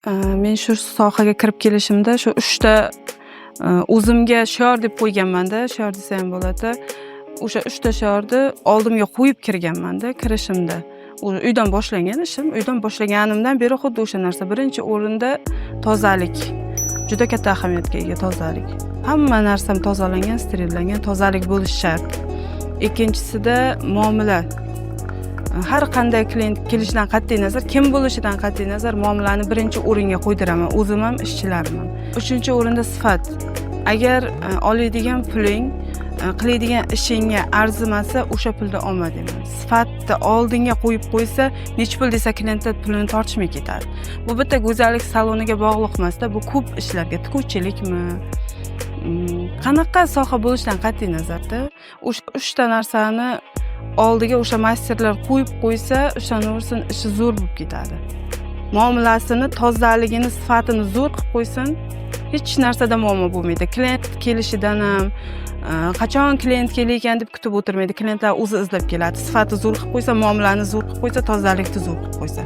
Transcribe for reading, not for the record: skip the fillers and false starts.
Men shu sohaga kirib kelishimda shu 3 ta o'zimga shior deb qo'yganman-da, shior desa ham bo'ladi. O'sha 3 ta shiorni oldimga qo'yib kirganman-da kirishimda. Uydan boshlangan ishim. Uydan boshlaganimdan beri xuddi o'sha narsa. Birinchi o'rinda tozalik. Juda katta ahamiyatga ega tozalik. Hamma narsam tozalangan, sterillangan, tozalik bo'lishi shart. Ikkinchisida muomala. Har qanday klient kelishidan qat'iy nazar, kim bo'lishidan qat'iy nazar muomalani birinchi o'ringa qo'ydiraman, o'zim ham, ishchilarim ham. Uchinchi o'rinda sifat. Agar oladigan puling qiladigan ishingga arzimasa, o'sha pulni olma deyman. Sifatni oldinga qo'yib qo'ysa, nech pul desa klientlar pulini tortishmay ketadi. Bu bitta go'zallik saloniga bog'liq emas-da, bu ko'p ishlarga, tikuvchilikmi, qanaqa soha bo'lishidan qat'iy nazarda, o'sha 3 ta narsani oldiga o'sha masterlar qo'yib qo'ysa, o'shaning ishi zo'r bo'lib ketadi. Muomalasini, tozaligini, sifatini zo'r qilib qo'ysin, hech narsada muammo bo'lmaydi. Klient kelishidan ham, qachon klient kelayotgan deb kutib o'tirmaydi. Klientlar o'zi izlab keladi. Sifati zo'r qilib qo'ysa, muomalani zo'r qilib qo'ysa, tozalikni zo'r qilib qo'ysa.